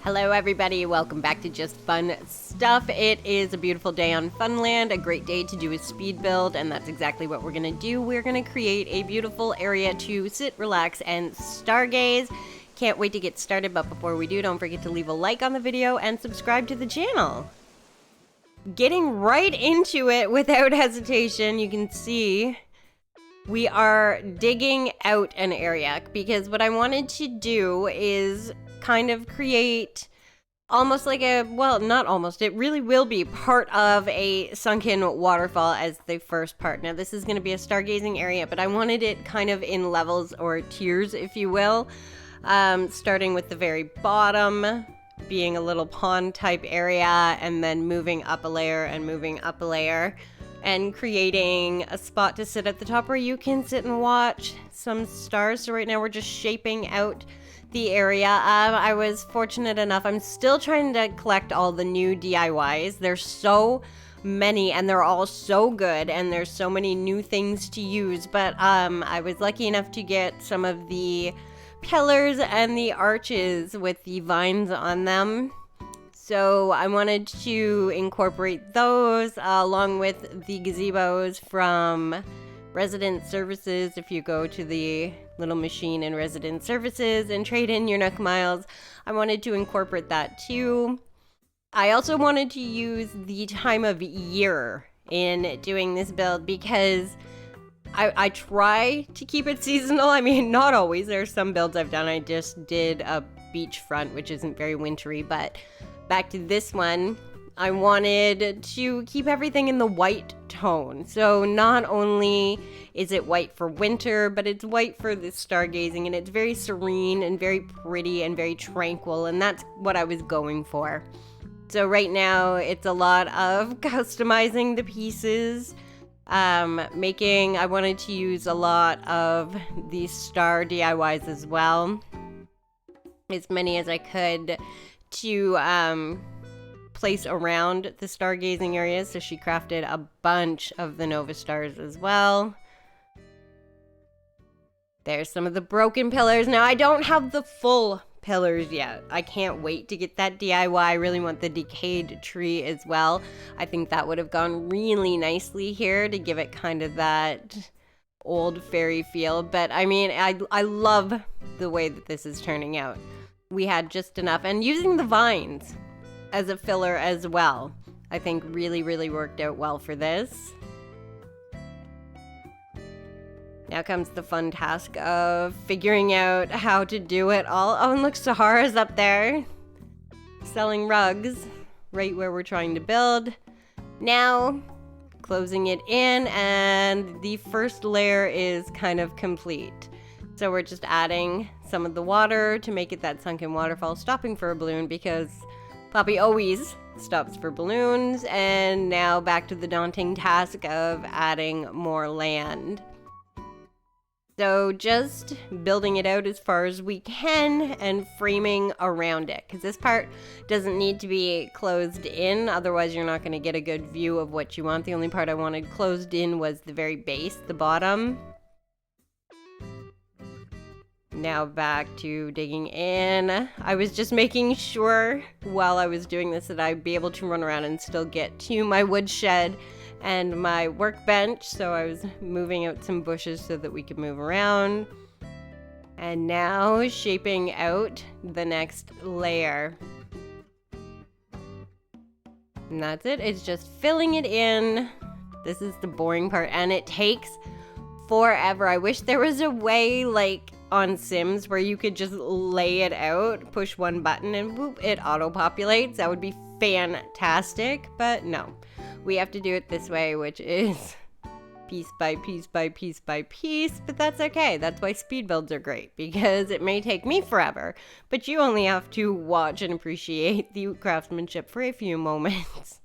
Hello everybody, welcome back to Just Fun Stuff. It is a beautiful day on Funland, a great day to do a speed build, and that's exactly what we're gonna do. We're gonna create a beautiful area to sit, relax, and stargaze. Can't wait to get started, but before we do, don't forget to leave a like on the video and subscribe to the channel. Getting right into it without hesitation, you can see we are digging out an area because what I wanted to do is kind of create almost like a, well, not almost, it really will be part of a sunken waterfall as the first part. Now this is going to be a stargazing area, but I wanted it kind of in levels or tiers, if you will, starting with the very bottom being a little pond type area, and then moving up a layer and moving up a layer and creating a spot to sit at the top where you can sit and watch some stars. So right now we're just shaping out the area. I was fortunate enough, I'm still trying to collect all the new DIYs. There's so many and they're all so good and there's so many new things to use, but I was lucky enough to get some of the pillars and the arches with the vines on them. So I wanted to incorporate those along with the gazebos from Resident Services. If you go to the little machine in Resident Services and trade in your Nook Miles, I wanted to incorporate that too. I also wanted to use the time of year in doing this build because I try to keep it seasonal. I mean, not always. There are some builds I've done. I just did a beachfront, which isn't very wintry, but back to this one, I wanted to keep everything in the white tone. So not only is it white for winter, but it's white for the stargazing, and it's very serene and very pretty and very tranquil, and that's what I was going for. So right now it's a lot of customizing the pieces, I wanted to use a lot of these star DIYs as well, as many as I could, to place around the stargazing areas. So she crafted a bunch of the Nova Stars as well. There's some of the broken pillars. Now I don't have the full pillars yet. I can't wait to get that DIY. I really want the decayed tree as well. I think that would have gone really nicely here to give it kind of that old fairy feel. But I mean, I love the way that this is turning out. We had just enough, and using the vines as a filler as well, I think really worked out well for this. Now comes the fun task of figuring out how to do it all. Oh, and look, Sahara's up there selling rugs right where we're trying to build. Now closing it in, and the first layer is kind of complete. So we're just adding some of the water to make it that sunken waterfall, stopping for a balloon because Poppy always stops for balloons. And now back to the daunting task of adding more land. So just building it out as far as we can and framing around it, because this part doesn't need to be closed in, otherwise you're not going to get a good view of what you want. The only part I wanted closed in was the very base, the bottom. Now back to digging in. I was just making sure while I was doing this that I'd be able to run around and still get to my woodshed and my workbench. So I was moving out some bushes so that we could move around. And now shaping out the next layer. And that's it. It's just filling it in. This is the boring part, and it takes forever. I wish there was a way like on Sims where you could just lay it out, push one button, and whoop, it auto-populates. That would be fantastic, but no. We have to do it this way, which is piece by piece by piece by piece, but that's okay. That's why speed builds are great, because it may take me forever, but you only have to watch and appreciate the craftsmanship for a few moments.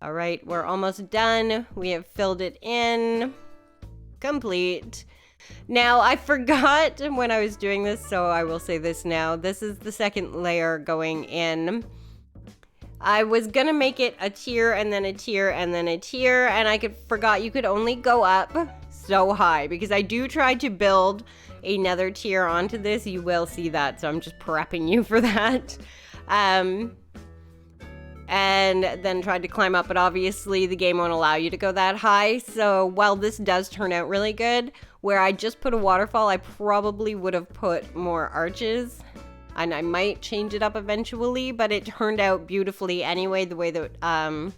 All right, we're almost done. We have filled it in. Complete. Now, I forgot when I was doing this, so I will say this now. This is the second layer going in. I was gonna make it a tier and then a tier and then a tier, and I forgot you could only go up so high because I do try to build another tier onto this. You will see that, so I'm just prepping you for that. And then tried to climb up, but obviously the game won't allow you to go that high. So while this does turn out really good, where I just put a waterfall, I probably would have put more arches. And I might change it up eventually, but it turned out beautifully anyway, the way that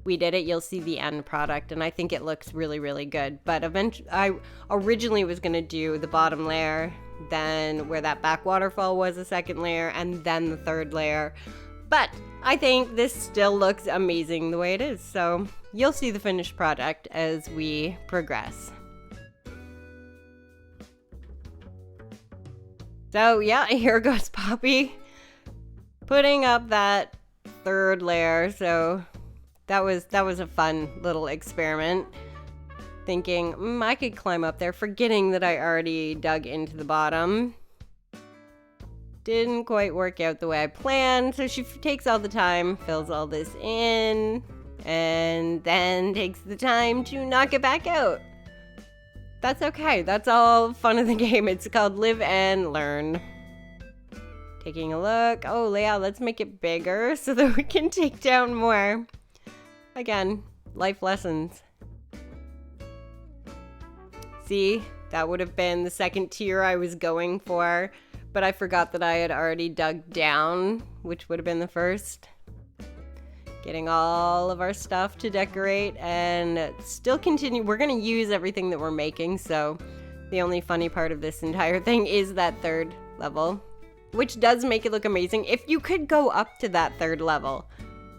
we did it. You'll see the end product, and I think it looks really, really good. But eventually, I originally was going to do the bottom layer, then where that back waterfall was a second layer, and then the third layer. But I think this still looks amazing the way it is, so you'll see the finished product as we progress. So yeah, here goes Poppy putting up that third layer. So that was a fun little experiment. Thinking I could climb up there, forgetting that I already dug into the bottom. Didn't quite work out the way I planned, so she takes all the time, fills all this in, and then takes the time to knock it back out. That's okay. That's all fun of the game. It's called Live and Learn. Taking a look. Oh, yeah, let's make it bigger so that we can take down more. Again, life lessons. See, that would have been the second tier I was going for, but I forgot that I had already dug down, which would have been the first. Getting all of our stuff to decorate and still continue. We're going to use everything that we're making, so the only funny part of this entire thing is that third level, which does make it look amazing. If you could go up to that third level,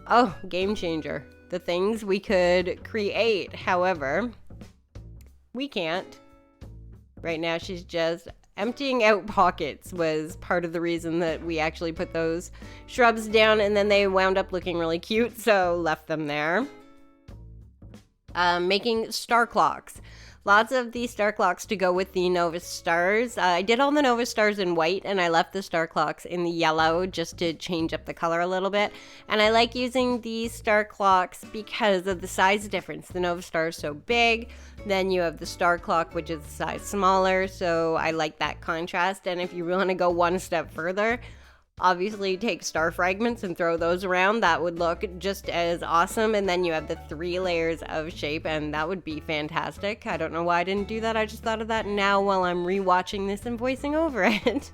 oh, game changer. The things we could create. However, we can't. Right now, she's just emptying out pockets was part of the reason that we actually put those shrubs down, and then they wound up looking really cute, so left them there. Making star clocks. Lots of these star clocks to go with the Nova Stars. I did all the Nova Stars in white, and I left the star clocks in the yellow just to change up the color a little bit. And I like using these star clocks because of the size difference. The Nova Star is so big, then you have the star clock, which is the size smaller, so I like that contrast. And if you want to go one step further, obviously take star fragments and throw those around. That would look just as awesome. And then you have the 3 layers of shape, and that would be fantastic. I don't know why I didn't do that. I just thought of that now while I'm rewatching this and voicing over it.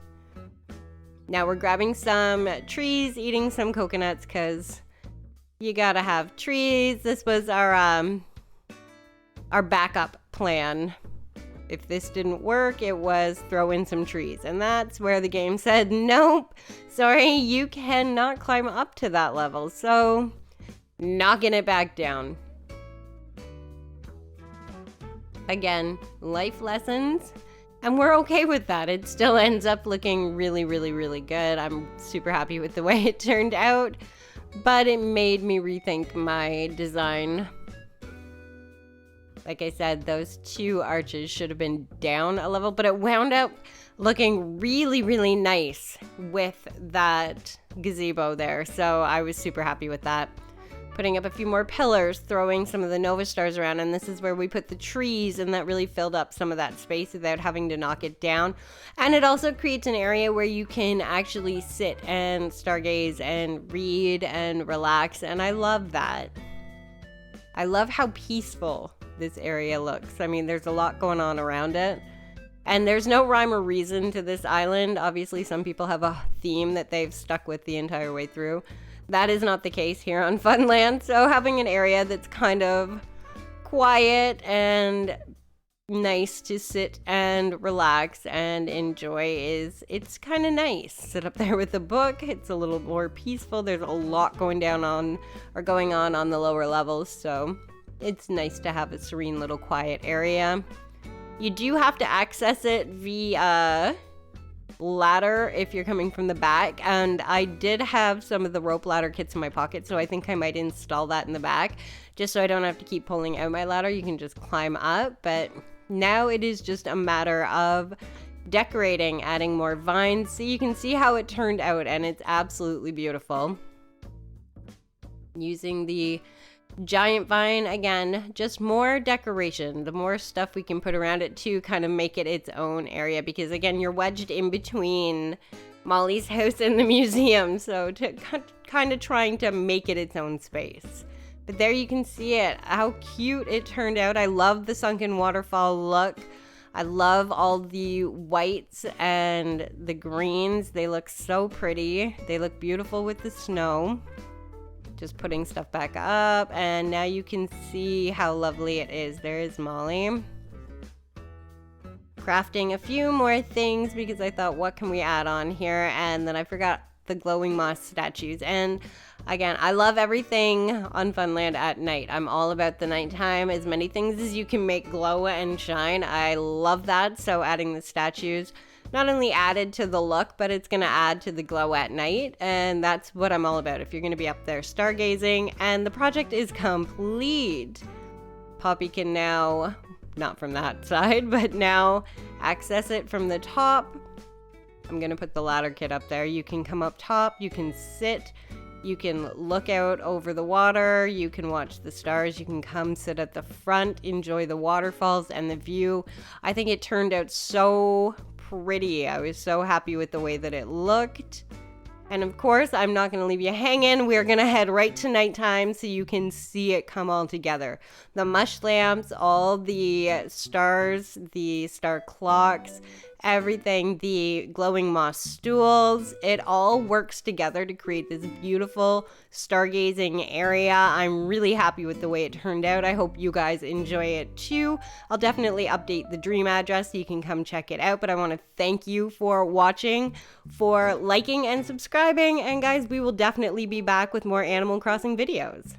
Now we're grabbing some trees, eating some coconuts, because you gotta have trees. This was our backup plan. If this didn't work, it was throw in some trees. And that's where the game said, nope, sorry, you cannot climb up to that level. So, knocking it back down. Again, life lessons. And we're okay with that. It still ends up looking really, really, really good. I'm super happy with the way it turned out. But it made me rethink my design. Like I said, those 2 arches should have been down a level, but it wound up looking really, really nice with that gazebo there. So I was super happy with that. Putting up a few more pillars, throwing some of the Nova Stars around, and this is where we put the trees, and that really filled up some of that space without having to knock it down. And it also creates an area where you can actually sit and stargaze and read and relax, and I love that. I love how peaceful this area looks. I mean, there's a lot going on around it, and there's no rhyme or reason to this island. Obviously, some people have a theme that they've stuck with the entire way through. That is not the case here on Funland, so having an area that's kind of quiet and nice to sit and relax and enjoy it's kind of nice. Sit up there with a book. It's a little more peaceful. There's a lot going on the lower levels, so it's nice to have a serene little quiet area. You do have to access it via ladder if you're coming from the back, and I did have some of the rope ladder kits in my pocket, so I think I might install that in the back just so I don't have to keep pulling out my ladder. You can just climb up, but now it is just a matter of decorating, adding more vines, so you can see how it turned out, and it's absolutely beautiful. Using the Giant vine, again, just more decoration. The more stuff we can put around it to kind of make it its own area, because again, you're wedged in between Molly's house and the museum, so to kind of trying to make it its own space. But there you can see it, how cute it turned out. I love the sunken waterfall look. I love all the whites and the greens. They look so pretty. They look beautiful with the snow. Just putting stuff back up, and now you can see how lovely it is. There is Molly. Crafting a few more things because I thought, what can we add on here? And then I forgot the glowing moss statues. And again, I love everything on Funland at night. I'm all about the nighttime. As many things as you can make glow and shine. I love that. So adding the statues not only added to the look, but it's going to add to the glow at night, and that's what I'm all about if you're going to be up there stargazing. And the project is complete. Poppy can now, not from that side, but now access it from the top. I'm going to put the ladder kit up there. You can come up top, you can sit, you can look out over the water, you can watch the stars, you can come sit at the front, enjoy the waterfalls and the view. I think it turned out so pretty. I was so happy with the way that it looked. And of course, I'm not going to leave you hanging. We're going to head right to nighttime so you can see it come all together. The mush lamps, all the stars, the star clocks, everything, the glowing moss stools, it all works together to create this beautiful stargazing area. I'm really happy with the way it turned out. I hope you guys enjoy it too. I'll definitely update the dream address so you can come check it out, but I want to thank you for watching, for liking and subscribing, and guys, we will definitely be back with more Animal Crossing videos.